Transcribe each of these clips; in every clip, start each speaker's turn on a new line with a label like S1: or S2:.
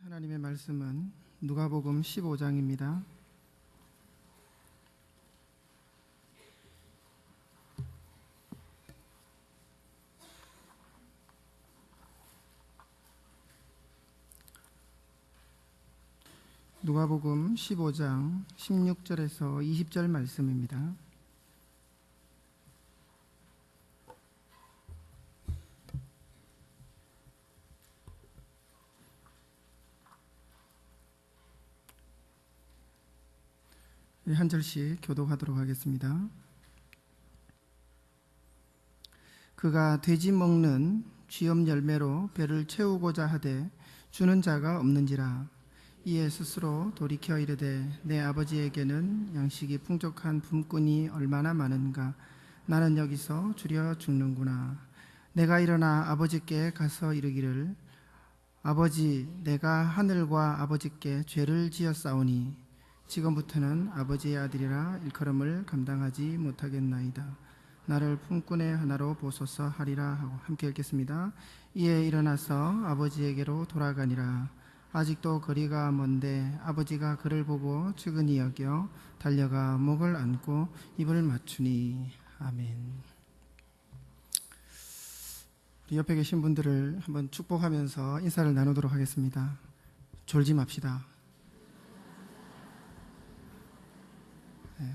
S1: 하나님의 말씀은 누가복음 15장입니다. 누가복음 15장 16절에서 20절 말씀입니다. 한 절씩 교독하도록 하겠습니다. 그가 돼지 먹는 쥐염 열매로 배를 채우고자 하되 주는 자가 없는지라. 이에 스스로 돌이켜 이르되 내 아버지에게는 양식이 풍족한 품꾼이 얼마나 많은가. 나는 여기서 줄여 죽는구나. 내가 일어나 아버지께 가서 이르기를 아버지, 내가 하늘과 아버지께 죄를 지었사오니 지금부터는 아버지의 아들이라 일컬음을 감당하지 못하겠나이다. 나를 품꾼의 하나로 보소서 하리라 하고 함께 읽겠습니다. 이에 일어나서 아버지에게로 돌아가니라. 아직도 거리가 먼데 아버지가 그를 보고 측은히 여겨 달려가 목을 안고 입을 맞추니. 아멘. 우리 옆에 계신 분들을 한번 축복하면서 인사를 나누도록 하겠습니다. 졸지 맙시다. 네.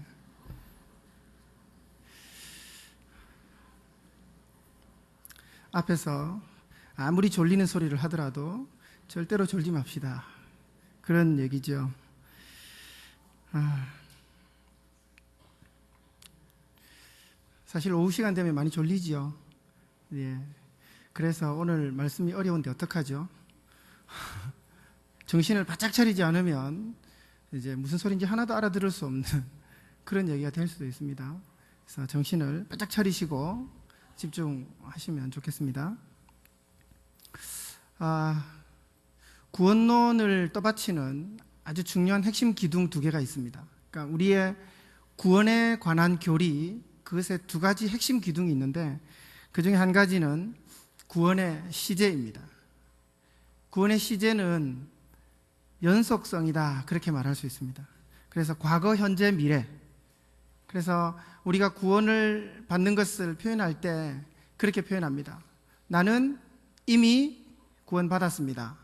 S1: 앞에서 아무리 졸리는 소리를 하더라도 절대로 졸지 맙시다. 그런 얘기죠. 사실 오후 시간 되면 많이 졸리지요. 예. 그래서 오늘 말씀이 어려운데 어떡하죠? 정신을 바짝 차리지 않으면 이제 무슨 소리인지 하나도 알아들을 수 없는 그런 얘기가 될 수도 있습니다. 그래서 정신을 바짝 차리시고 집중하시면 좋겠습니다. 구원론을 떠받치는 아주 중요한 핵심 기둥 두 개가 있습니다. 그러니까 우리의 구원에 관한 교리, 그것에 두 가지 핵심 기둥이 있는데 그 중에 한 가지는 구원의 시제입니다. 구원의 시제는 연속성이다, 그렇게 말할 수 있습니다. 그래서 과거, 현재, 미래. 그래서 우리가 구원을 받는 것을 표현할 때 그렇게 표현합니다. 나는 이미 구원받았습니다.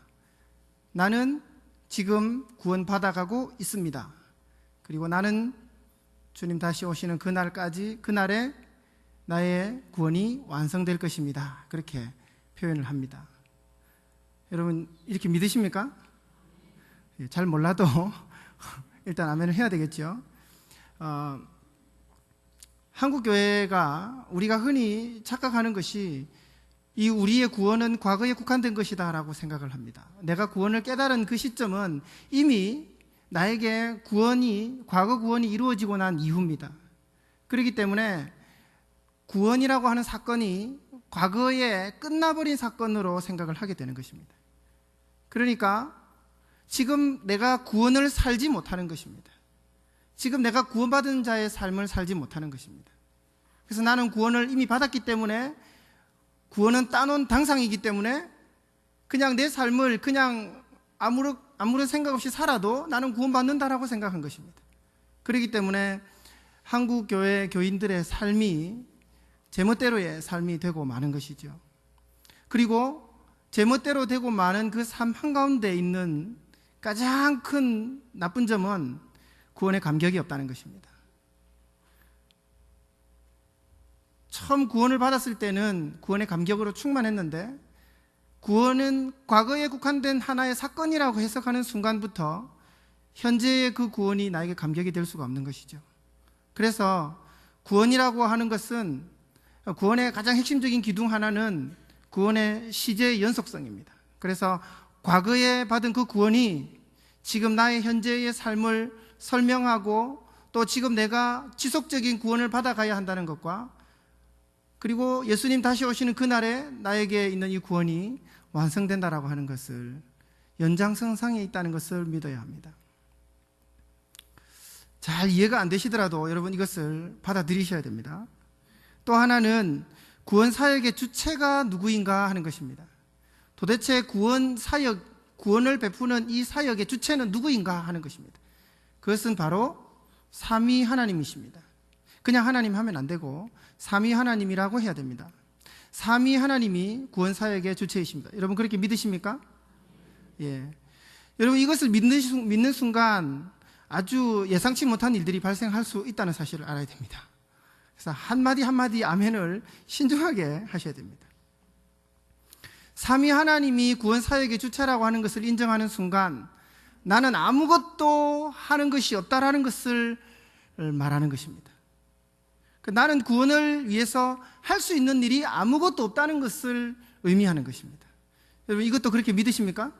S1: 나는 지금 구원받아가고 있습니다. 그리고 나는 주님 다시 오시는 그날에 나의 구원이 완성될 것입니다. 그렇게 표현을 합니다. 여러분 이렇게 믿으십니까? 잘 몰라도 일단 아멘을 해야 되겠죠. 한국 교회가 우리가 흔히 착각하는 것이 이 우리의 구원은 과거에 국한된 것이다 라고 생각을 합니다. 내가 구원을 깨달은 그 시점은 이미 나에게 과거 구원이 이루어지고 난 이후입니다. 그렇기 때문에 구원이라고 하는 사건이 과거에 끝나버린 사건으로 생각을 하게 되는 것입니다. 그러니까 지금 내가 구원을 살지 못하는 것입니다. 지금 내가 구원받은 자의 삶을 살지 못하는 것입니다. 그래서 나는 구원을 이미 받았기 때문에, 구원은 따놓은 당상이기 때문에 그냥 내 삶을 그냥 아무런 생각 없이 살아도 나는 구원받는다라고 생각한 것입니다. 그렇기 때문에 한국 교회 교인들의 삶이 제멋대로의 삶이 되고 마는 것이죠. 그리고 제멋대로 되고 마는 그 삶 한가운데 있는 가장 큰 나쁜 점은 구원의 감격이 없다는 것입니다. 처음 구원을 받았을 때는 구원의 감격으로 충만했는데 구원은 과거에 국한된 하나의 사건이라고 해석하는 순간부터 현재의 그 구원이 나에게 감격이 될 수가 없는 것이죠. 그래서 구원이라고 하는 것은, 구원의 가장 핵심적인 기둥 하나는 구원의 시제의 연속성입니다. 그래서 과거에 받은 그 구원이 지금 나의 현재의 삶을 설명하고 또 지금 내가 지속적인 구원을 받아가야 한다는 것과, 그리고 예수님 다시 오시는 그날에 나에게 있는 이 구원이 완성된다라고 하는 것을, 연장선상에 있다는 것을 믿어야 합니다. 잘 이해가 안 되시더라도 여러분 이것을 받아들이셔야 됩니다. 또 하나는 구원 사역의 주체가 누구인가 하는 것입니다. 도대체 구원 사역, 구원을 베푸는 이 사역의 주체는 누구인가 하는 것입니다. 그것은 바로 삼위 하나님이십니다. 그냥 하나님 하면 안 되고 삼위 하나님이라고 해야 됩니다. 삼위 하나님이 구원 사역의 주체이십니다. 여러분 그렇게 믿으십니까? 예. 여러분 이것을 믿는 순간 아주 예상치 못한 일들이 발생할 수 있다는 사실을 알아야 됩니다. 그래서 한마디 한마디 아멘을 신중하게 하셔야 됩니다. 삼위 하나님이 구원 사역의 주체라고 하는 것을 인정하는 순간 나는 아무것도 하는 것이 없다라는 것을 말하는 것입니다. 나는 구원을 위해서 할 수 있는 일이 아무것도 없다는 것을 의미하는 것입니다. 여러분 이것도 그렇게 믿으십니까?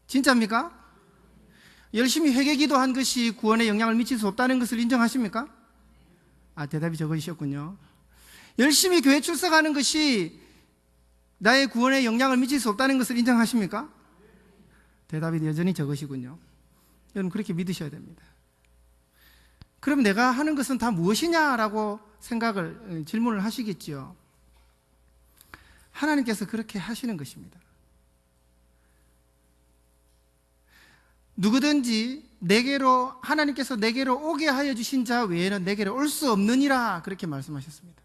S1: 진짜입니까? 열심히 회개 기도한 것이 구원에 영향을 미칠 수 없다는 것을 인정하십니까? 대답이 적으셨군요. 열심히 교회 출석하는 것이 나의 구원에 영향을 미칠 수 없다는 것을 인정하십니까? 대답이 여전히 적으시군요. 여러분 그렇게 믿으셔야 됩니다. 그럼 내가 하는 것은 다 무엇이냐라고 질문을 하시겠지요. 하나님께서 그렇게 하시는 것입니다. 누구든지 하나님께서 내게로 오게 하여 주신 자 외에는 내게로 올 수 없느니라 그렇게 말씀하셨습니다.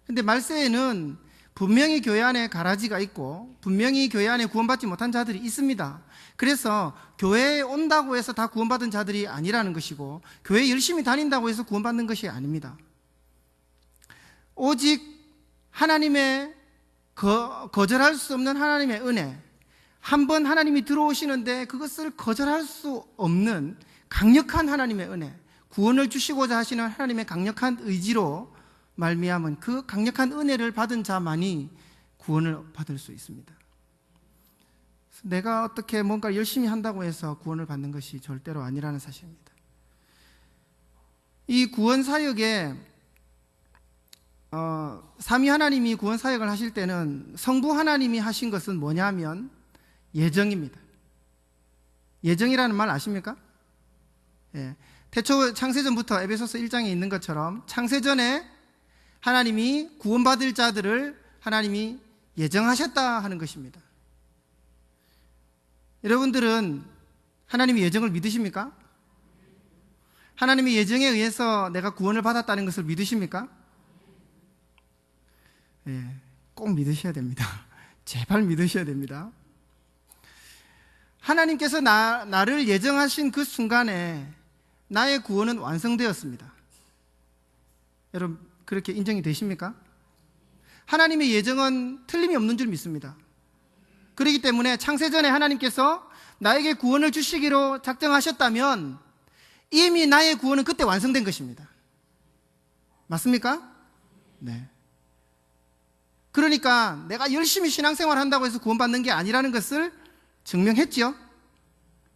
S1: 근데 말세에는 분명히 교회 안에 가라지가 있고 분명히 교회 안에 구원받지 못한 자들이 있습니다. 그래서 교회에 온다고 해서 다 구원받은 자들이 아니라는 것이고 교회 열심히 다닌다고 해서 구원받는 것이 아닙니다. 오직 하나님의 거절할 수 없는 하나님의 은혜, 한번 하나님이 들어오시는데 그것을 거절할 수 없는 강력한 하나님의 은혜, 구원을 주시고자 하시는 하나님의 강력한 의지로 말미암은 그 강력한 은혜를 받은 자만이 구원을 받을 수 있습니다. 내가 어떻게 뭔가 열심히 한다고 해서 구원을 받는 것이 절대로 아니라는 사실입니다. 이 구원 사역에 삼위 하나님이 구원 사역을 하실 때는 성부 하나님이 하신 것은 뭐냐면 예정입니다. 예정이라는 말 아십니까? 예. 태초 창세전부터 에베소서 1장에 있는 것처럼 창세전에 하나님이 구원받을 자들을 하나님이 예정하셨다 하는 것입니다. 여러분들은 하나님의 예정을 믿으십니까? 하나님의 예정에 의해서 내가 구원을 받았다는 것을 믿으십니까? 예, 꼭 믿으셔야 됩니다. 제발 믿으셔야 됩니다. 하나님께서 나를 예정하신 그 순간에 나의 구원은 완성되었습니다. 여러분 그렇게 인정이 되십니까? 하나님의 예정은 틀림이 없는 줄 믿습니다. 그렇기 때문에 창세전에 하나님께서 나에게 구원을 주시기로 작정하셨다면 이미 나의 구원은 그때 완성된 것입니다. 맞습니까? 네. 그러니까 내가 열심히 신앙생활 한다고 해서 구원받는 게 아니라는 것을 증명했지요.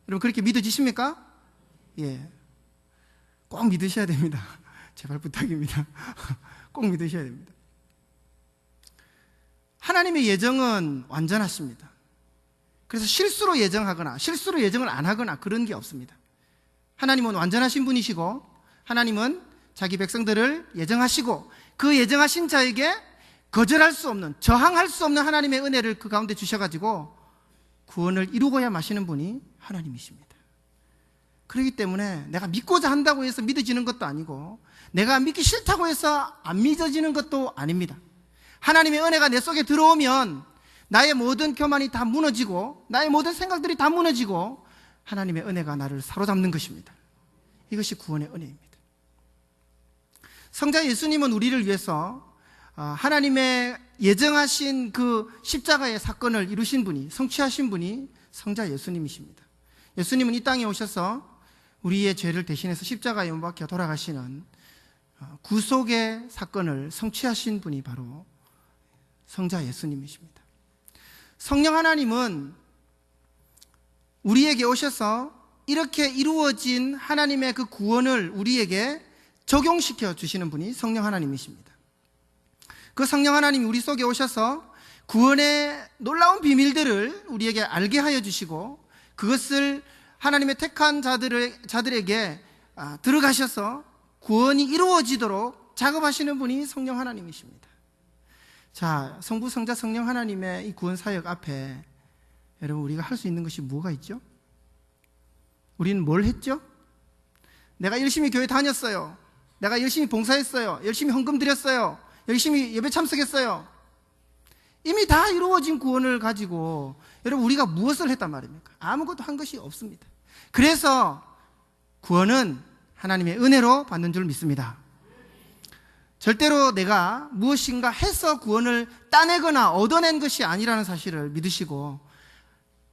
S1: 여러분 그렇게 믿어지십니까? 예. 꼭 믿으셔야 됩니다. 제발 부탁입니다. 꼭 믿으셔야 됩니다. 하나님의 예정은 완전하십니다. 그래서 실수로 예정하거나 실수로 예정을 안 하거나 그런 게 없습니다. 하나님은 완전하신 분이시고 하나님은 자기 백성들을 예정하시고 그 예정하신 자에게 거절할 수 없는, 저항할 수 없는 하나님의 은혜를 그 가운데 주셔가지고 구원을 이루고야 마시는 분이 하나님이십니다. 그렇기 때문에 내가 믿고자 한다고 해서 믿어지는 것도 아니고 내가 믿기 싫다고 해서 안 믿어지는 것도 아닙니다. 하나님의 은혜가 내 속에 들어오면 나의 모든 교만이 다 무너지고 나의 모든 생각들이 다 무너지고 하나님의 은혜가 나를 사로잡는 것입니다. 이것이 구원의 은혜입니다. 성자 예수님은 우리를 위해서 하나님의 예정하신 그 십자가의 사건을 이루신 분이, 성취하신 분이 성자 예수님이십니다. 예수님은 이 땅에 오셔서 우리의 죄를 대신해서 십자가에 못 박혀 돌아가시는 구속의 사건을 성취하신 분이 바로 성자 예수님이십니다. 성령 하나님은 우리에게 오셔서 이렇게 이루어진 하나님의 그 구원을 우리에게 적용시켜 주시는 분이 성령 하나님이십니다. 그 성령 하나님이 우리 속에 오셔서 구원의 놀라운 비밀들을 우리에게 알게 하여 주시고 그것을 하나님의 택한 자들에게 들어가셔서 구원이 이루어지도록 작업하시는 분이 성령 하나님이십니다. 자, 성부, 성자, 성령 하나님의 이 구원 사역 앞에 여러분, 우리가 할 수 있는 것이 뭐가 있죠? 우리는 뭘 했죠? 내가 열심히 교회 다녔어요. 내가 열심히 봉사했어요. 열심히 헌금 드렸어요. 열심히 예배 참석했어요. 이미 다 이루어진 구원을 가지고 여러분, 우리가 무엇을 했단 말입니까? 아무것도 한 것이 없습니다. 그래서 구원은 하나님의 은혜로 받는 줄 믿습니다. 절대로 내가 무엇인가 해서 구원을 따내거나 얻어낸 것이 아니라는 사실을 믿으시고,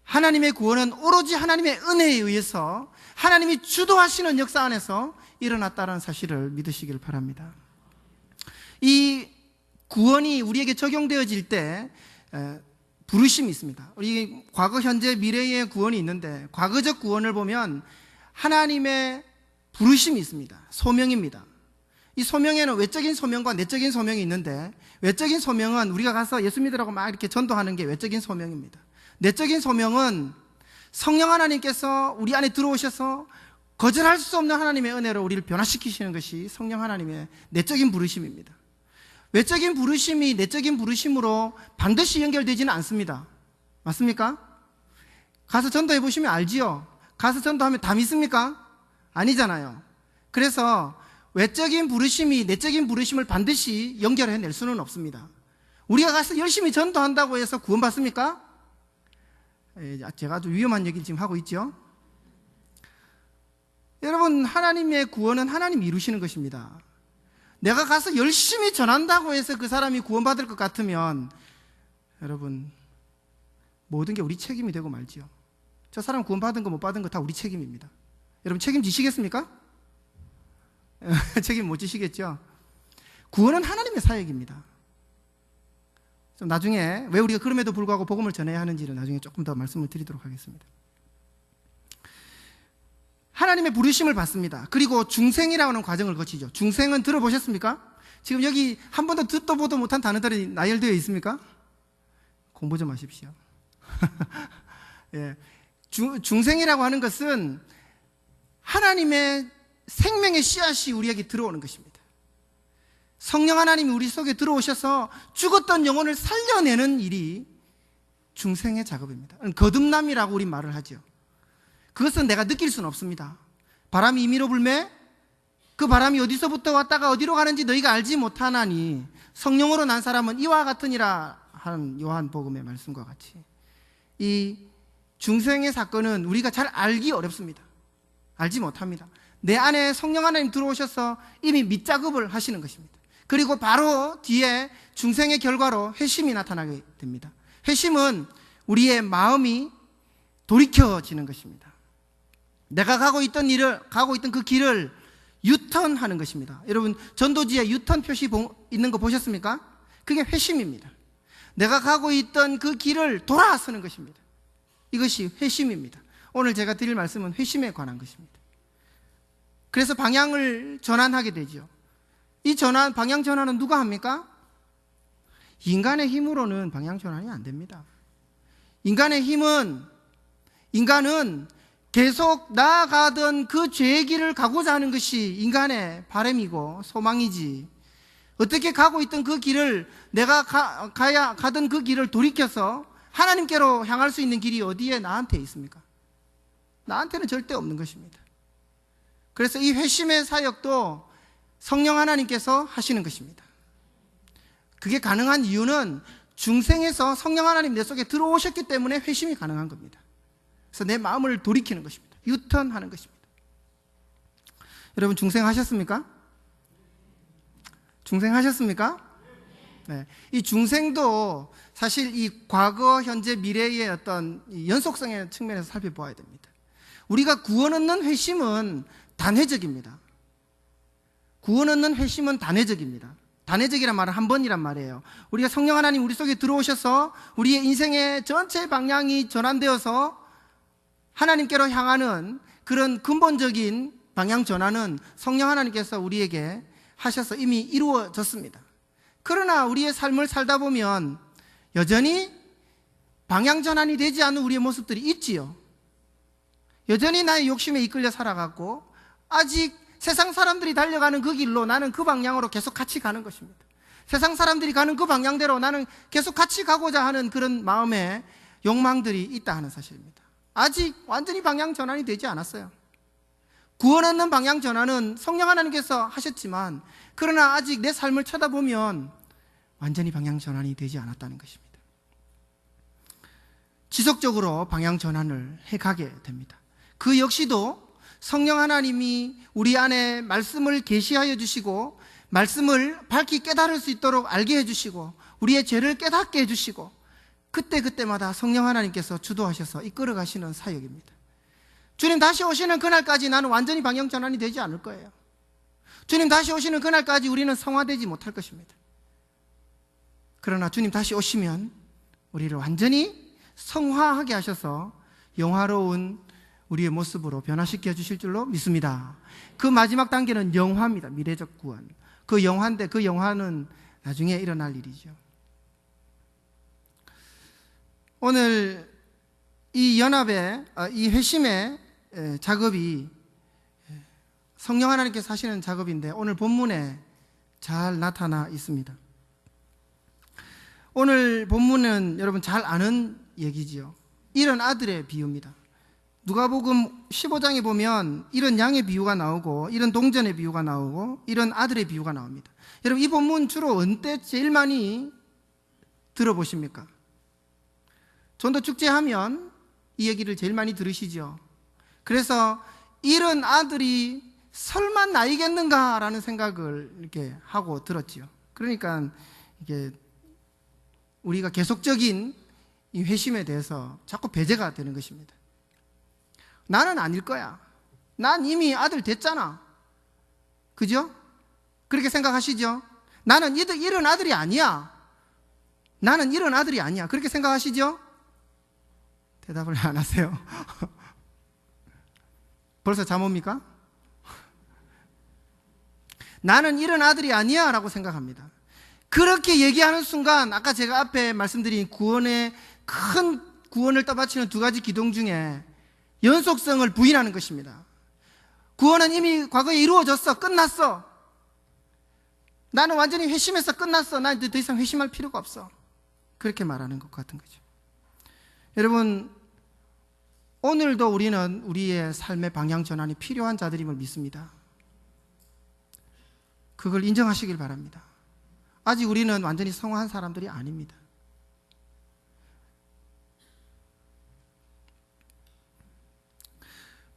S1: 하나님의 구원은 오로지 하나님의 은혜에 의해서 하나님이 주도하시는 역사 안에서 일어났다는 사실을 믿으시길 바랍니다. 이 구원이 우리에게 적용되어질 때 부르심이 있습니다. 우리 과거, 현재, 미래의 구원이 있는데, 과거적 구원을 보면 하나님의 부르심이 있습니다. 소명입니다. 이 소명에는 외적인 소명과 내적인 소명이 있는데, 외적인 소명은 우리가 가서 예수 믿으라고 막 이렇게 전도하는 게 외적인 소명입니다. 내적인 소명은 성령 하나님께서 우리 안에 들어오셔서 거절할 수 없는 하나님의 은혜로 우리를 변화시키시는 것이 성령 하나님의 내적인 부르심입니다. 외적인 부르심이 내적인 부르심으로 반드시 연결되지는 않습니다. 맞습니까? 가서 전도해 보시면 알지요? 가서 전도하면 다 믿습니까? 아니잖아요. 그래서 외적인 부르심이 내적인 부르심을 반드시 연결해낼 수는 없습니다. 우리가 가서 열심히 전도한다고 해서 구원받습니까? 제가 아주 위험한 얘기를 지금 하고 있죠. 여러분, 하나님의 구원은 하나님이 이루시는 것입니다. 내가 가서 열심히 전한다고 해서 그 사람이 구원받을 것 같으면 여러분, 모든 게 우리 책임이 되고 말지요. 저 사람 구원받은 거 못 받은 거 다 우리 책임입니다. 여러분, 책임지시겠습니까? 책임 못 지시겠죠? 구원은 하나님의 사역입니다. 좀 나중에 왜 우리가 그럼에도 불구하고 복음을 전해야 하는지를 나중에 조금 더 말씀을 드리도록 하겠습니다. 하나님의 부르심을 받습니다. 그리고 중생이라고 하는 과정을 거치죠. 중생은 들어보셨습니까? 지금 여기 한 번도 듣도 보도 못한 단어들이 나열되어 있습니까? 공부 좀 하십시오. 예. 중생이라고 하는 것은 하나님의 생명의 씨앗이 우리에게 들어오는 것입니다. 성령 하나님이 우리 속에 들어오셔서 죽었던 영혼을 살려내는 일이 중생의 작업입니다. 거듭남이라고 우리 말을 하죠. 그것은 내가 느낄 수는 없습니다. 바람이 임의로 불매 그 바람이 어디서부터 왔다가 어디로 가는지 너희가 알지 못하나니 성령으로 난 사람은 이와 같으니라 하는 요한복음의 말씀과 같이, 이 중생의 사건은 우리가 잘 알기 어렵습니다. 알지 못합니다. 내 안에 성령 하나님 들어오셔서 이미 밑작업을 하시는 것입니다. 그리고 바로 뒤에 중생의 결과로 회심이 나타나게 됩니다. 회심은 우리의 마음이 돌이켜지는 것입니다. 내가 가고 있던 그 길을 유턴하는 것입니다. 여러분, 전도지에 유턴 표시 있는 거 보셨습니까? 그게 회심입니다. 내가 가고 있던 그 길을 돌아서는 것입니다. 이것이 회심입니다. 오늘 제가 드릴 말씀은 회심에 관한 것입니다. 그래서 방향을 전환하게 되죠. 이 방향 전환은 누가 합니까? 인간의 힘으로는 방향 전환이 안 됩니다. 인간은 계속 나아가던 그 죄의 길을 가고자 하는 것이 인간의 바람이고 소망이지, 어떻게 가고 있던 그 길을 내가 가던 그 길을 돌이켜서 하나님께로 향할 수 있는 길이 어디에 나한테 있습니까? 나한테는 절대 없는 것입니다. 그래서 이 회심의 사역도 성령 하나님께서 하시는 것입니다. 그게 가능한 이유는 중생에서 성령 하나님 내 속에 들어오셨기 때문에 회심이 가능한 겁니다. 그래서 내 마음을 돌이키는 것입니다. 유턴하는 것입니다. 여러분, 중생하셨습니까? 중생하셨습니까? 네. 이 중생도 사실 이 과거, 현재, 미래의 어떤 연속성의 측면에서 살펴보아야 됩니다. 우리가 구원 얻는 회심은 단회적입니다. 구원 얻는 회심은 단회적입니다. 단회적이란 말은 한 번이란 말이에요. 우리가 성령 하나님 우리 속에 들어오셔서 우리의 인생의 전체 방향이 전환되어서 하나님께로 향하는 그런 근본적인 방향 전환은 성령 하나님께서 우리에게 하셔서 이미 이루어졌습니다. 그러나 우리의 삶을 살다 보면 여전히 방향 전환이 되지 않는 우리의 모습들이 있지요. 여전히 나의 욕심에 이끌려 살아가고 아직 세상 사람들이 달려가는 그 길로 나는 그 방향으로 계속 같이 가는 것입니다. 세상 사람들이 가는 그 방향대로 나는 계속 같이 가고자 하는 그런 마음에 욕망들이 있다 하는 사실입니다. 아직 완전히 방향 전환이 되지 않았어요. 구원 얻는 방향 전환은 성령 하나님께서 하셨지만, 그러나 아직 내 삶을 쳐다보면 완전히 방향 전환이 되지 않았다는 것입니다. 지속적으로 방향 전환을 해가게 됩니다. 그 역시도 성령 하나님이 우리 안에 말씀을 계시하여 주시고, 말씀을 밝히 깨달을 수 있도록 알게 해주시고, 우리의 죄를 깨닫게 해주시고, 그때마다 성령 하나님께서 주도하셔서 이끌어 가시는 사역입니다. 주님 다시 오시는 그날까지 나는 완전히 방향 전환이 되지 않을 거예요. 주님 다시 오시는 그날까지 우리는 성화되지 못할 것입니다. 그러나 주님 다시 오시면 우리를 완전히 성화하게 하셔서 영화로운 우리의 모습으로 변화시켜 주실 줄로 믿습니다. 그 마지막 단계는 영화입니다. 미래적 구원. 그 영화인데, 그 영화는 나중에 일어날 일이죠. 오늘 이 연합의, 이 회심의 작업이 성령 하나님께서 하시는 작업인데, 오늘 본문에 잘 나타나 있습니다. 오늘 본문은 여러분 잘 아는 얘기지요. 이런 아들의 비유입니다. 누가복음 15장에 보면 이런 양의 비유가 나오고, 이런 동전의 비유가 나오고, 이런 아들의 비유가 나옵니다. 여러분, 이 본문 주로 언제 제일 많이 들어보십니까? 전도 축제하면 이 얘기를 제일 많이 들으시죠. 그래서 이런 아들이 설마 나이겠는가라는 생각을 이렇게 하고 들었지요. 그러니까 이게 우리가 계속적인 이 회심에 대해서 자꾸 배제가 되는 것입니다. 나는 아닐 거야. 난 이미 아들 됐잖아. 그죠? 그렇게 생각하시죠? 나는 이런 아들이 아니야. 나는 이런 아들이 아니야. 그렇게 생각하시죠? 대답을 안 하세요. 벌써 잠 옵니까? 나는 이런 아들이 아니야 라고 생각합니다. 그렇게 얘기하는 순간, 아까 제가 앞에 말씀드린 구원의 큰 구원을 떠받치는 두 가지 기동 중에 연속성을 부인하는 것입니다. 구원은 이미 과거에 이루어졌어. 끝났어. 나는 완전히 회심해서 끝났어. 난 더 이상 회심할 필요가 없어. 그렇게 말하는 것 같은 거죠. 여러분, 오늘도 우리는 우리의 삶의 방향 전환이 필요한 자들임을 믿습니다. 그걸 인정하시길 바랍니다. 아직 우리는 완전히 성화한 사람들이 아닙니다.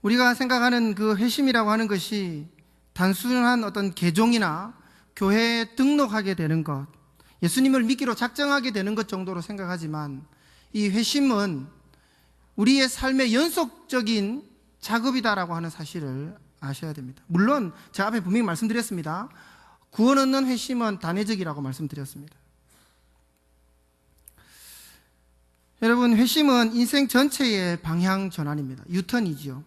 S1: 우리가 생각하는 그 회심이라고 하는 것이 단순한 어떤 개종이나 교회에 등록하게 되는 것, 예수님을 믿기로 작정하게 되는 것 정도로 생각하지만, 이 회심은 우리의 삶의 연속적인 작업이다라고 하는 사실을 아셔야 됩니다. 물론 제가 앞에 분명히 말씀드렸습니다. 구원 얻는 회심은 단회적이라고 말씀드렸습니다. 여러분, 회심은 인생 전체의 방향 전환입니다. 유턴이지요.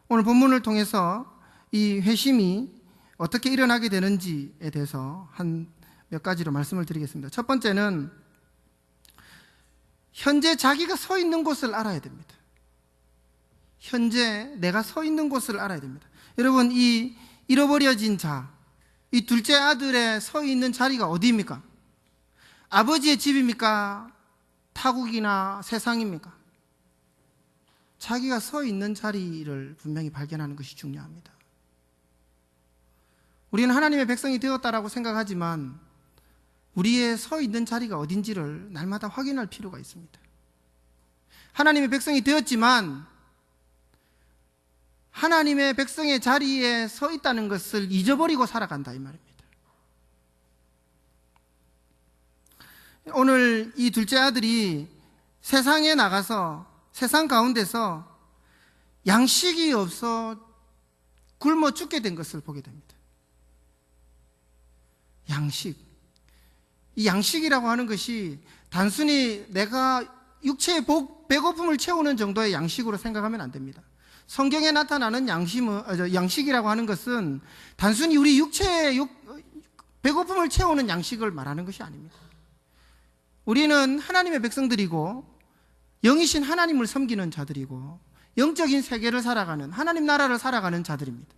S1: 오늘 본문을 통해서 이 회심이 어떻게 일어나게 되는지에 대해서 한 몇 가지로 말씀을 드리겠습니다. 첫 번째는 현재 자기가 서 있는 곳을 알아야 됩니다. 현재 내가 서 있는 곳을 알아야 됩니다. 여러분, 이 잃어버려진 자, 이 둘째 아들의 서 있는 자리가 어디입니까? 아버지의 집입니까? 타국이나 세상입니까? 자기가 서 있는 자리를 분명히 발견하는 것이 중요합니다. 우리는 하나님의 백성이 되었다라고 생각하지만 우리의 서 있는 자리가 어딘지를 날마다 확인할 필요가 있습니다. 하나님의 백성이 되었지만 하나님의 백성의 자리에 서 있다는 것을 잊어버리고 살아간다 이 말입니다. 오늘 이 둘째 아들이 세상에 나가서 세상 가운데서 양식이 없어 굶어 죽게 된 것을 보게 됩니다. 양식. 이 양식이라고 하는 것이 단순히 내가 육체의 배고픔을 채우는 정도의 양식으로 생각하면 안 됩니다. 성경에 나타나는 양식이라고 하는 것은 단순히 우리 육체의 배고픔을 채우는 양식을 말하는 것이 아닙니다. 우리는 하나님의 백성들이고 영이신 하나님을 섬기는 자들이고 영적인 세계를 살아가는 하나님 나라를 살아가는 자들입니다.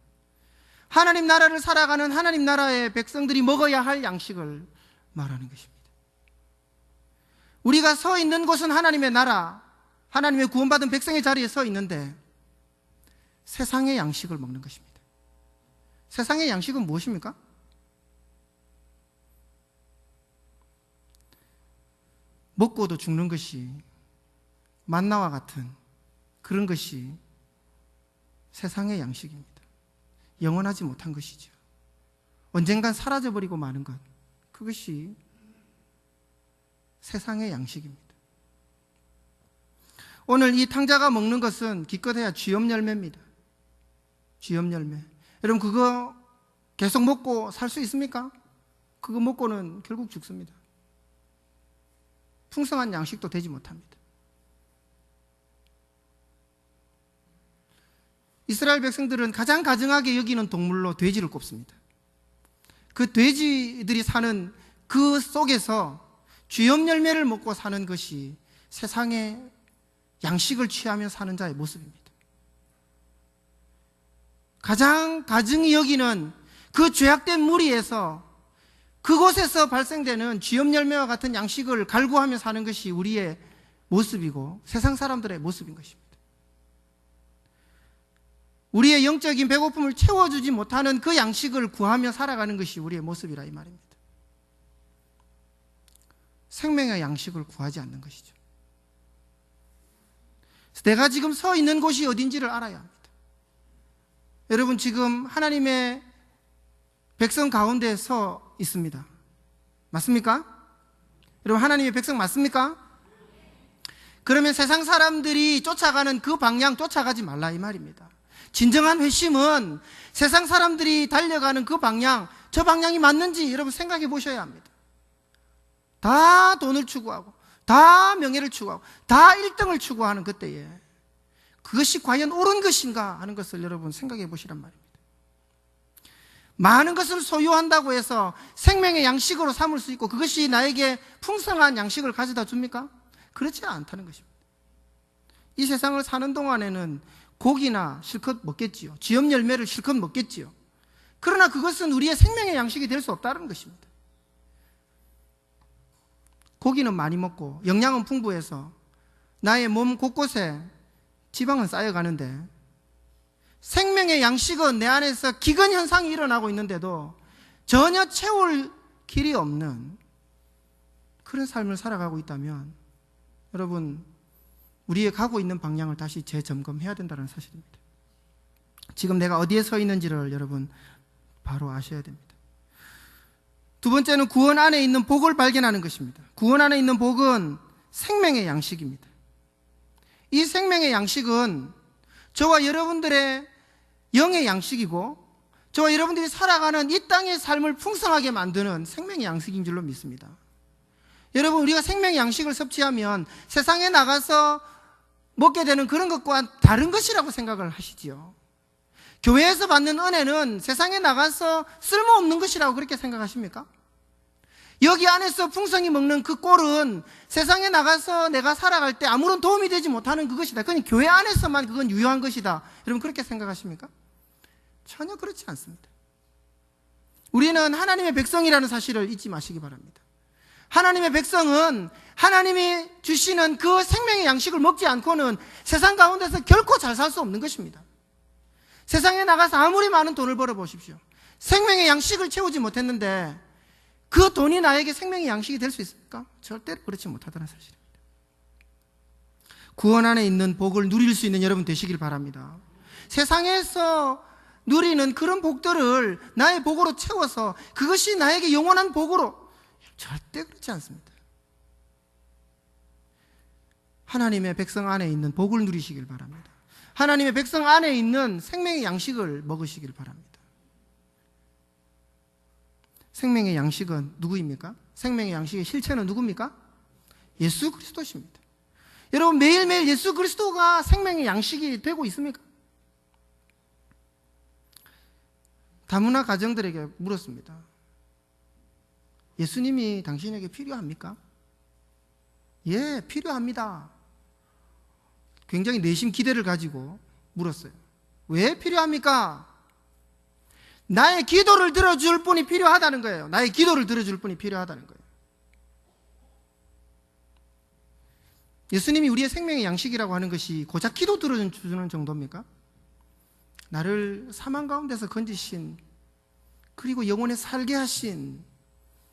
S1: 하나님 나라를 살아가는 하나님 나라의 백성들이 먹어야 할 양식을 말하는 것입니다. 우리가 서 있는 곳은 하나님의 나라, 하나님의 구원받은 백성의 자리에 서 있는데 세상의 양식을 먹는 것입니다. 세상의 양식은 무엇입니까? 먹고도 죽는 것이, 만나와 같은 그런 것이 세상의 양식입니다. 영원하지 못한 것이죠. 언젠간 사라져버리고 마는 것, 그것이 세상의 양식입니다. 오늘 이 탕자가 먹는 것은 기껏해야 쥐염 열매입니다. 쥐염 열매. 여러분, 그거 계속 먹고 살 수 있습니까? 그거 먹고는 결국 죽습니다. 풍성한 양식도 되지 못합니다. 이스라엘 백성들은 가장 가증하게 여기는 동물로 돼지를 꼽습니다. 그 돼지들이 사는 그 속에서 쥐염 열매를 먹고 사는 것이 세상의 양식을 취하며 사는 자의 모습입니다. 가장 가증히 여기는 그 죄악된 무리에서, 그곳에서 발생되는 쥐염 열매와 같은 양식을 갈구하며 사는 것이 우리의 모습이고 세상 사람들의 모습인 것입니다. 우리의 영적인 배고픔을 채워주지 못하는 그 양식을 구하며 살아가는 것이 우리의 모습이라 이 말입니다. 생명의 양식을 구하지 않는 것이죠. 내가 지금 서 있는 곳이 어딘지를 알아야 합니다. 여러분, 지금 하나님의 백성 가운데 서 있습니다. 맞습니까? 여러분, 하나님의 백성 맞습니까? 그러면 세상 사람들이 쫓아가는 그 방향 쫓아가지 말라 이 말입니다. 진정한 회심은 세상 사람들이 달려가는 그 방향, 저 방향이 맞는지 여러분 생각해 보셔야 합니다. 다 돈을 추구하고, 다 명예를 추구하고, 다 1등을 추구하는 그때에 그것이 과연 옳은 것인가 하는 것을 여러분 생각해 보시란 말입니다. 많은 것을 소유한다고 해서 생명의 양식으로 삼을 수 있고 그것이 나에게 풍성한 양식을 가져다 줍니까? 그렇지 않다는 것입니다. 이 세상을 사는 동안에는 고기나 실컷 먹겠지요. 쥐염 열매를 실컷 먹겠지요. 그러나 그것은 우리의 생명의 양식이 될 수 없다는 것입니다. 고기는 많이 먹고 영양은 풍부해서 나의 몸 곳곳에 지방은 쌓여가는데 생명의 양식은 내 안에서 기근 현상이 일어나고 있는데도 전혀 채울 길이 없는 그런 삶을 살아가고 있다면 여러분, 우리의 가고 있는 방향을 다시 재점검해야 된다는 사실입니다. 지금 내가 어디에 서 있는지를 여러분 바로 아셔야 됩니다. 두 번째는 구원 안에 있는 복을 발견하는 것입니다. 구원 안에 있는 복은 생명의 양식입니다. 이 생명의 양식은 저와 여러분들의 영의 양식이고 저와 여러분들이 살아가는 이 땅의 삶을 풍성하게 만드는 생명의 양식인 줄로 믿습니다. 여러분, 우리가 생명의 양식을 섭취하면 세상에 나가서 먹게 되는 그런 것과 다른 것이라고 생각을 하시지요. 교회에서 받는 은혜는 세상에 나가서 쓸모없는 것이라고 그렇게 생각하십니까? 여기 안에서 풍성히 먹는 그 꼴은 세상에 나가서 내가 살아갈 때 아무런 도움이 되지 못하는 그것이다. 그건 교회 안에서만 그건 유효한 것이다. 여러분, 그렇게 생각하십니까? 전혀 그렇지 않습니다. 우리는 하나님의 백성이라는 사실을 잊지 마시기 바랍니다. 하나님의 백성은 하나님이 주시는 그 생명의 양식을 먹지 않고는 세상 가운데서 결코 잘 살 수 없는 것입니다. 세상에 나가서 아무리 많은 돈을 벌어 보십시오. 생명의 양식을 채우지 못했는데 그 돈이 나에게 생명의 양식이 될 수 있을까? 절대로 그렇지 못하다는 사실입니다. 구원 안에 있는 복을 누릴 수 있는 여러분 되시길 바랍니다. 세상에서 누리는 그런 복들을 나의 복으로 채워서 그것이 나에게 영원한 복으로, 절대 그렇지 않습니다. 하나님의 백성 안에 있는 복을 누리시길 바랍니다. 하나님의 백성 안에 있는 생명의 양식을 먹으시길 바랍니다. 생명의 양식은 누구입니까? 생명의 양식의 실체는 누굽니까? 예수 그리스도십니다. 여러분, 매일매일 예수 그리스도가 생명의 양식이 되고 있습니까? 다문화 가정들에게 물었습니다. 예수님이 당신에게 필요합니까? 예, 필요합니다. 굉장히 내심 기대를 가지고 물었어요. 왜 필요합니까? 나의 기도를 들어줄 분이 필요하다는 거예요. 나의 기도를 들어줄 분이 필요하다는 거예요. 예수님이 우리의 생명의 양식이라고 하는 것이 고작 기도 들어주는 정도입니까? 나를 사망 가운데서 건지신, 그리고 영원에 살게 하신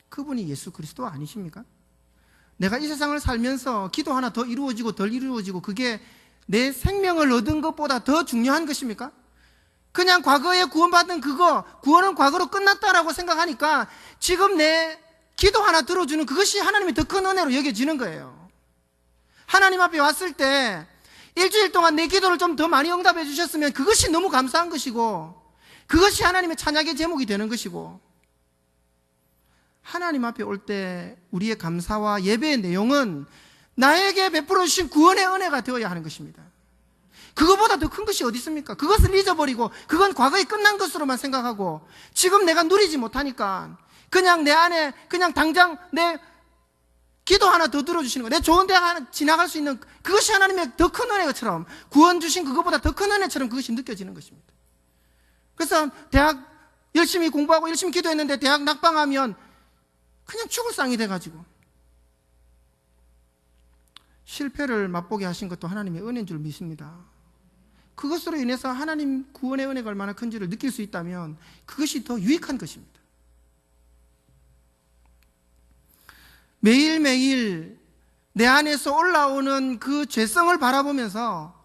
S1: 그분이 예수 그리스도 아니십니까? 내가 이 세상을 살면서 기도 하나 더 이루어지고 덜 이루어지고 그게 내 생명을 얻은 것보다 더 중요한 것입니까? 그냥 과거에 구원받은 그거, 구원은 과거로 끝났다라고 생각하니까 지금 내 기도 하나 들어주는 그것이 하나님의 더 큰 은혜로 여겨지는 거예요. 하나님 앞에 왔을 때 일주일 동안 내 기도를 좀 더 많이 응답해 주셨으면 그것이 너무 감사한 것이고, 그것이 하나님의 찬양의 제목이 되는 것이고, 하나님 앞에 올 때 우리의 감사와 예배의 내용은 나에게 베풀어 주신 구원의 은혜가 되어야 하는 것입니다. 그거보다 더 큰 것이 어디 있습니까? 그것을 잊어버리고 그건 과거에 끝난 것으로만 생각하고 지금 내가 누리지 못하니까 그냥 내 안에 그냥 당장 내 기도 하나 더 들어주시는 거, 내 좋은 대학 하나 지나갈 수 있는 그것이 하나님의 더 큰 은혜처럼, 구원 주신 그것보다 더 큰 은혜처럼 그것이 느껴지는 것입니다. 그래서 대학 열심히 공부하고 열심히 기도했는데 대학 낙방하면 그냥 죽을 상이 돼가지고 실패를 맛보게 하신 것도 하나님의 은혜인 줄 믿습니다. 그것으로 인해서 하나님 구원의 은혜가 얼마나 큰지를 느낄 수 있다면 그것이 더 유익한 것입니다. 매일매일 내 안에서 올라오는 그 죄성을 바라보면서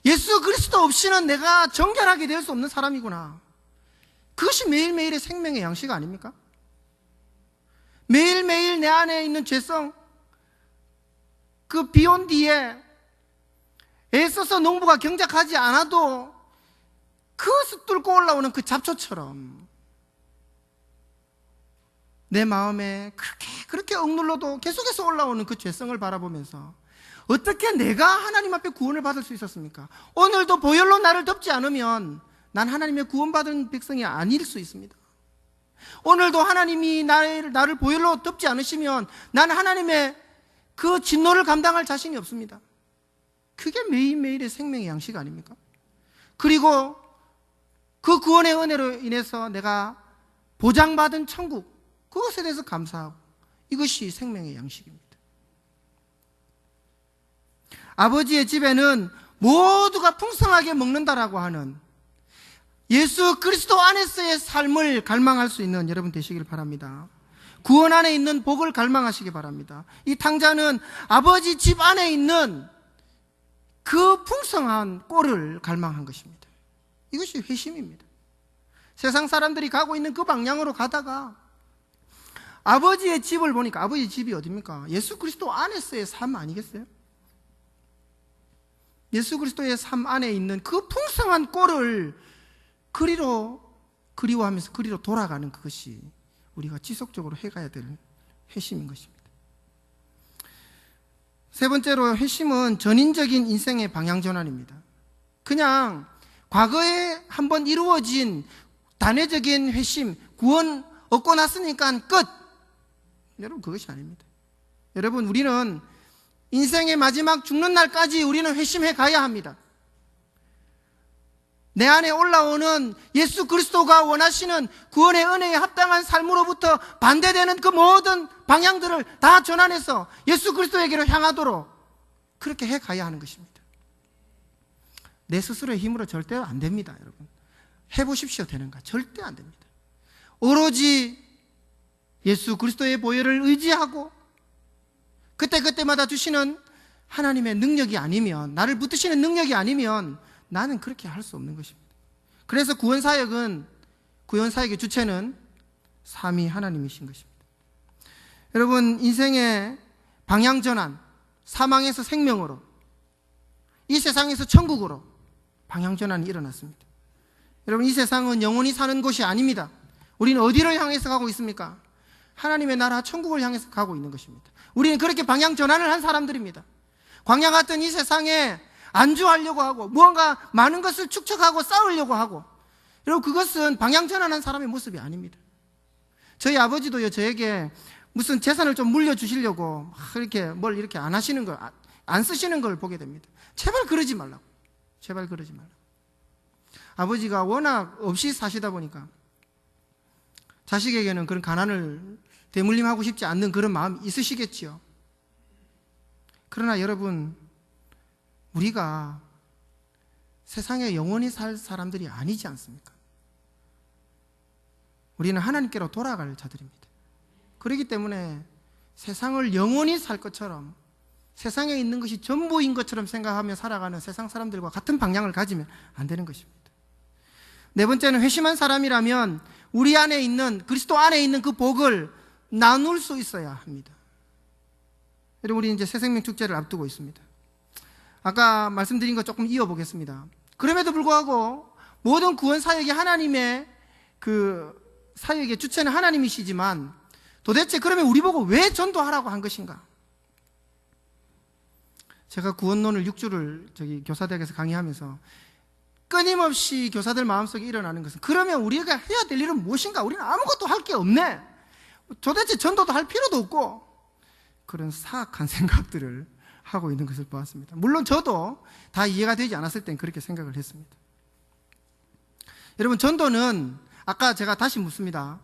S1: 예수 그리스도 없이는 내가 정결하게 될 수 없는 사람이구나, 그것이 매일매일의 생명의 양식 아닙니까? 매일매일 내 안에 있는 죄성, 그 비온 뒤에 애써서 농부가 경작하지 않아도 그것을 뚫고 올라오는 그 잡초처럼 내 마음에 그렇게 억눌러도 계속해서 올라오는 그 죄성을 바라보면서 어떻게 내가 하나님 앞에 구원을 받을 수 있었습니까? 오늘도 보혈로 나를 덮지 않으면 난 하나님의 구원받은 백성이 아닐 수 있습니다. 오늘도 하나님이 나를 보혈로 덮지 않으시면 난 하나님의 그 진노를 감당할 자신이 없습니다. 그게 매일매일의 생명의 양식 아닙니까? 그리고 그 구원의 은혜로 인해서 내가 보장받은 천국, 그것에 대해서 감사하고, 이것이 생명의 양식입니다. 아버지의 집에는 모두가 풍성하게 먹는다라고 하는 예수 그리스도 안에서의 삶을 갈망할 수 있는 여러분 되시길 바랍니다. 구원 안에 있는 복을 갈망하시기 바랍니다. 이 탕자는 아버지 집 안에 있는 그 풍성한 꼴을 갈망한 것입니다. 이것이 회심입니다. 세상 사람들이 가고 있는 그 방향으로 가다가 아버지의 집을 보니까, 아버지 집이 어디입니까? 예수 그리스도 안에서의 삶 아니겠어요? 예수 그리스도의 삶 안에 있는 그 풍성한 꼴을 그리워하면서 그리로 돌아가는 그것이 우리가 지속적으로 해가야 될 회심인 것입니다. 세 번째로, 회심은 전인적인 인생의 방향 전환입니다. 그냥 과거에 한번 이루어진 단회적인 회심, 구원 얻고 났으니까 끝! 여러분, 그것이 아닙니다. 여러분, 우리는 인생의 마지막 죽는 날까지 우리는 회심해 가야 합니다. 내 안에 올라오는 예수 그리스도가 원하시는 구원의 은혜에 합당한 삶으로부터 반대되는 그 모든 방향들을 다 전환해서 예수 그리스도에게로 향하도록 그렇게 해 가야 하는 것입니다. 내 스스로의 힘으로 절대 안 됩니다, 여러분. 해보십시오, 되는가? 절대 안 됩니다. 오로지 예수 그리스도의 보혈을 의지하고 그때그때마다 주시는 하나님의 능력이 아니면, 나를 붙드시는 능력이 아니면 나는 그렇게 할 수 없는 것입니다. 그래서 구원사역의 주체는 삼위 하나님이신 것입니다. 여러분, 인생의 방향전환, 사망에서 생명으로, 이 세상에서 천국으로 방향전환이 일어났습니다. 여러분, 이 세상은 영원히 사는 곳이 아닙니다. 우리는 어디를 향해서 가고 있습니까? 하나님의 나라 천국을 향해서 가고 있는 것입니다. 우리는 그렇게 방향전환을 한 사람들입니다. 광야 같은 이 세상에 안주하려고 하고 무언가 많은 것을 축적하고 쌓으려고 하고, 여러분, 그것은 방향전환한 사람의 모습이 아닙니다. 저희 아버지도요, 저에게 무슨 재산을 좀 물려주시려고 이렇게 뭘 이렇게 안 하시는 걸, 안 쓰시는 걸 보게 됩니다. 제발 그러지 말라고. 제발 그러지 말라고. 아버지가 워낙 없이 사시다 보니까 자식에게는 그런 가난을 대물림하고 싶지 않는 그런 마음이 있으시겠지요. 그러나 여러분, 우리가 세상에 영원히 살 사람들이 아니지 않습니까? 우리는 하나님께로 돌아갈 자들입니다. 그렇기 때문에 세상을 영원히 살 것처럼, 세상에 있는 것이 전부인 것처럼 생각하며 살아가는 세상 사람들과 같은 방향을 가지면 안 되는 것입니다. 네 번째는, 회심한 사람이라면 우리 안에 있는, 그리스도 안에 있는 그 복을 나눌 수 있어야 합니다. 여러분, 우리 이제 새생명 축제를 앞두고 있습니다. 아까 말씀드린 거 조금 이어보겠습니다. 그럼에도 불구하고 모든 구원 사역이 하나님의 그 사역의 주체는 하나님이시지만, 도대체 그러면 우리 보고 왜 전도하라고 한 것인가? 제가 구원론을 6주를 교사대학에서 강의하면서 끊임없이 교사들 마음속에 일어나는 것은, 그러면 우리가 해야 될 일은 무엇인가? 우리는 아무것도 할 게 없네. 도대체 전도도 할 필요도 없고, 그런 사악한 생각들을 하고 있는 것을 보았습니다. 물론 저도 다 이해가 되지 않았을 땐 그렇게 생각을 했습니다. 여러분, 전도는 아까 제가 다시 묻습니다.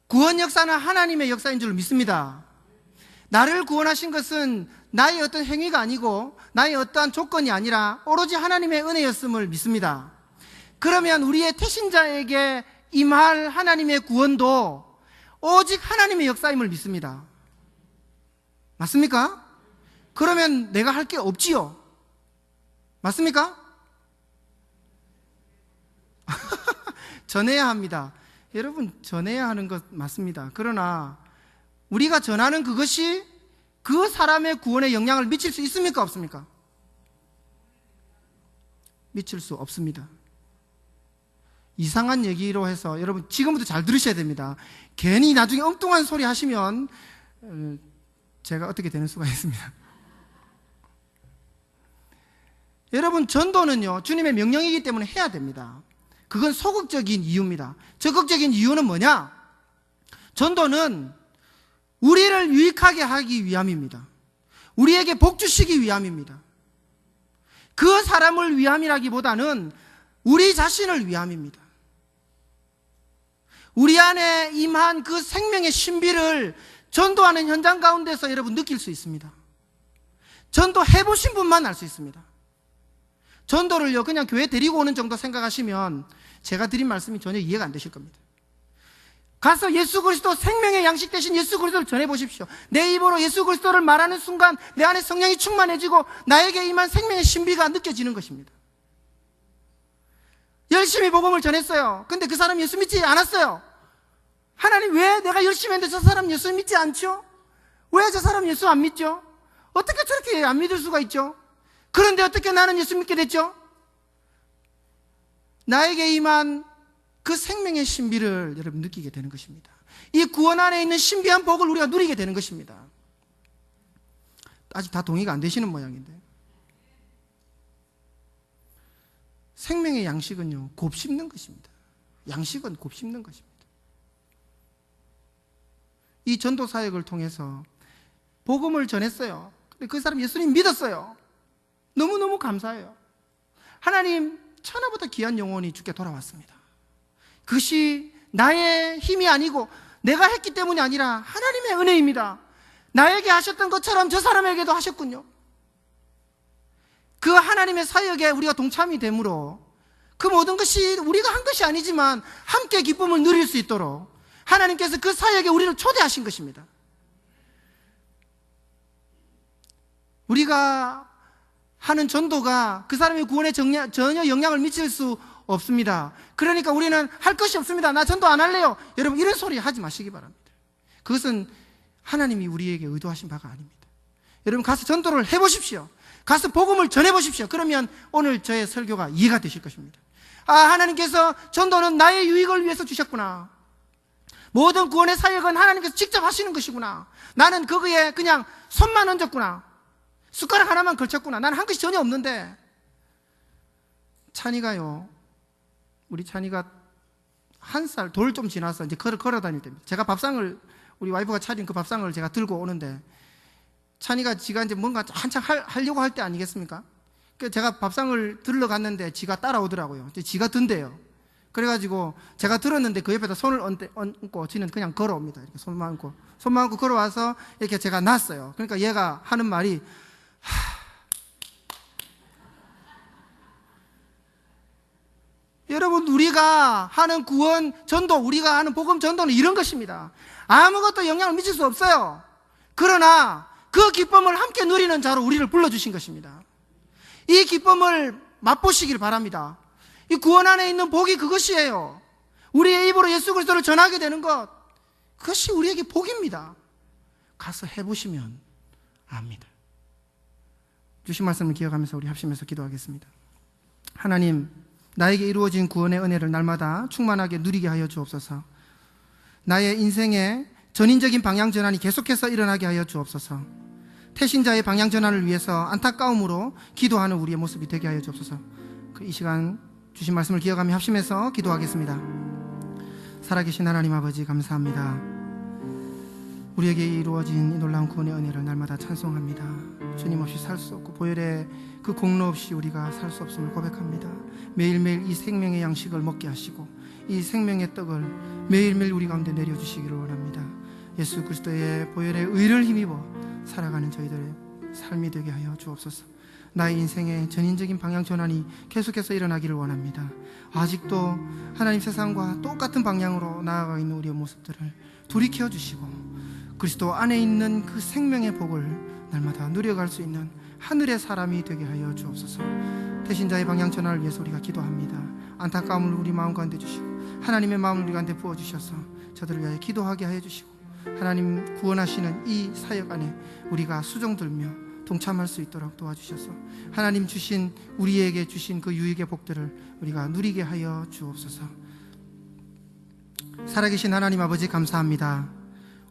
S1: 구원 역사는 하나님의 역사인 줄 믿습니다. 나를 구원하신 것은 나의 어떤 행위가 아니고 나의 어떠한 조건이 아니라 오로지 하나님의 은혜였음을 믿습니다. 그러면 우리의 태신자에게 임할 하나님의 구원도 오직 하나님의 역사임을 믿습니다. 맞습니까? 그러면 내가 할 게 없지요. 맞습니까? 전해야 합니다. 여러분, 전해야 하는 것 맞습니다. 그러나 우리가 전하는 그것이 그 사람의 구원에 영향을 미칠 수 있습니까? 없습니까? 미칠 수 없습니다. 이상한 얘기로 해서 여러분 지금부터 잘 들으셔야 됩니다. 괜히 나중에 엉뚱한 소리 하시면 제가 어떻게 되는 수가 있습니다. 여러분, 전도는요, 주님의 명령이기 때문에 해야 됩니다. 그건 소극적인 이유입니다. 적극적인 이유는 뭐냐? 전도는 우리를 유익하게 하기 위함입니다. 우리에게 복 주시기 위함입니다. 그 사람을 위함이라기보다는 우리 자신을 위함입니다. 우리 안에 임한 그 생명의 신비를 전도하는 현장 가운데서 여러분 느낄 수 있습니다. 전도 해보신 분만 알 수 있습니다. 전도를요, 그냥 교회 데리고 오는 정도 생각하시면 제가 드린 말씀이 전혀 이해가 안 되실 겁니다. 가서 예수 그리스도, 생명의 양식 되신 예수 그리스도를 전해보십시오. 내 입으로 예수 그리스도를 말하는 순간 내 안에 성령이 충만해지고 나에게 임한 생명의 신비가 느껴지는 것입니다. 열심히 복음을 전했어요. 근데 그 사람 예수 믿지 않았어요. 하나님, 왜 내가 열심히 했는데 저 사람 예수 믿지 않죠? 왜 저 사람 예수 안 믿죠? 어떻게 저렇게 안 믿을 수가 있죠? 그런데 어떻게 나는 예수 믿게 됐죠? 나에게 임한 그 생명의 신비를 여러분 느끼게 되는 것입니다. 이 구원 안에 있는 신비한 복을 우리가 누리게 되는 것입니다. 아직 다 동의가 안 되시는 모양인데, 생명의 양식은요, 곱씹는 것입니다. 양식은 곱씹는 것입니다. 이 전도 사역을 통해서 복음을 전했어요. 근데 그 사람 예수님 믿었어요. 너무너무 감사해요. 하나님, 천하보다 귀한 영혼이 주께 돌아왔습니다. 그것이 나의 힘이 아니고 내가 했기 때문이 아니라 하나님의 은혜입니다. 나에게 하셨던 것처럼 저 사람에게도 하셨군요. 그 하나님의 사역에 우리가 동참이 되므로 그 모든 것이 우리가 한 것이 아니지만 함께 기쁨을 누릴 수 있도록 하나님께서 그 사역에 우리를 초대하신 것입니다. 우리가 하는 전도가 그 사람의 구원에 전혀 영향을 미칠 수 없습니다. 그러니까 우리는 할 것이 없습니다. 나 전도 안 할래요. 여러분, 이런 소리 하지 마시기 바랍니다. 그것은 하나님이 우리에게 의도하신 바가 아닙니다. 여러분, 가서 전도를 해보십시오. 가서 복음을 전해보십시오. 그러면 오늘 저의 설교가 이해가 되실 것입니다. 아, 하나님께서 전도는 나의 유익을 위해서 주셨구나. 모든 구원의 사역은 하나님께서 직접 하시는 것이구나. 나는 거기에 그냥 손만 얹었구나. 숟가락 하나만 걸쳤구나. 나는 한 것이 전혀 없는데. 찬이가요, 우리 찬이가 1살 돌 좀 지나서 이제 걸어 다닐 때입니다. 제가 밥상을, 우리 와이프가 차린 그 밥상을 제가 들고 오는데, 찬이가 지가 이제 뭔가 한창 하려고 할 때 아니겠습니까? 그래서 제가 밥상을 들러 갔는데 지가 따라오더라고요. 지가 든대요. 그래가지고 제가 들었는데 그 옆에다 손을 얹고 지는 그냥 걸어옵니다. 이렇게 손만 얹고 걸어와서 이렇게 제가 놨어요. 그러니까 얘가 하는 말이, 여러분, 우리가 하는 구원 전도, 우리가 하는 복음 전도는 이런 것입니다. 아무것도 영향을 미칠 수 없어요. 그러나 그 기쁨을 함께 누리는 자로 우리를 불러주신 것입니다. 이 기쁨을 맛보시길 바랍니다. 이 구원 안에 있는 복이 그것이에요. 우리의 입으로 예수 그리스도를 전하게 되는 것, 그것이 우리에게 복입니다. 가서 해보시면 압니다. 주신 말씀을 기억하면서 우리 합심해서 기도하겠습니다. 하나님, 나에게 이루어진 구원의 은혜를 날마다 충만하게 누리게 하여 주옵소서. 나의 인생의 전인적인 방향 전환이 계속해서 일어나게 하여 주옵소서. 태신자의 방향 전환을 위해서 안타까움으로 기도하는 우리의 모습이 되게 하여 주옵소서. 이 시간 주신 말씀을 기억하며 합심해서 기도하겠습니다. 살아계신 하나님 아버지, 감사합니다. 우리에게 이루어진 이 놀라운 구원의 은혜를 날마다 찬송합니다. 주님 없이 살 수 없고 보혈의 그 공로 없이 우리가 살 수 없음을 고백합니다. 매일매일 이 생명의 양식을 먹게 하시고 이 생명의 떡을 매일매일 우리 가운데 내려주시기를 원합니다. 예수 그리스도의 보혈의 의를 힘입어 살아가는 저희들의 삶이 되게 하여 주옵소서. 나의 인생의 전인적인 방향 전환이 계속해서 일어나기를 원합니다. 아직도 하나님 세상과 똑같은 방향으로 나아가 있는 우리의 모습들을 돌이켜 주시고 그리스도 안에 있는 그 생명의 복을 날마다 누려갈 수 있는 하늘의 사람이 되게 하여 주옵소서. 태신자의 방향 전환을 위해서 우리가 기도합니다. 안타까움을 우리 마음 가운데 주시고 하나님의 마음을 우리 가운데 부어주셔서 저들을 위하여 기도하게 하여 주시고 하나님 구원하시는 이 사역 안에 우리가 수종들며 동참할 수 있도록 도와주셔서 하나님 주신, 우리에게 주신 그 유익의 복들을 우리가 누리게 하여 주옵소서. 살아계신 하나님 아버지, 감사합니다.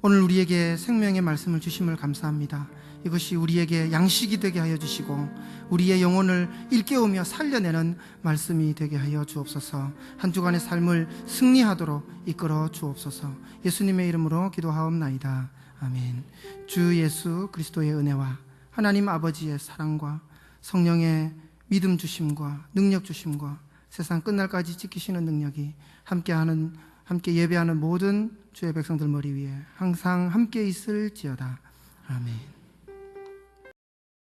S1: 오늘 우리에게 생명의 말씀을 주심을 감사합니다. 이것이 우리에게 양식이 되게 하여 주시고 우리의 영혼을 일깨우며 살려내는 말씀이 되게 하여 주옵소서. 한 주간의 삶을 승리하도록 이끌어 주옵소서. 예수님의 이름으로 기도하옵나이다. 아멘. 주 예수 그리스도의 은혜와 하나님 아버지의 사랑과 성령의 믿음 주심과 능력 주심과 세상 끝날까지 지키시는 능력이 함께 예배하는 모든 주의 백성들 머리 위에 항상 함께 있을지어다. 아멘.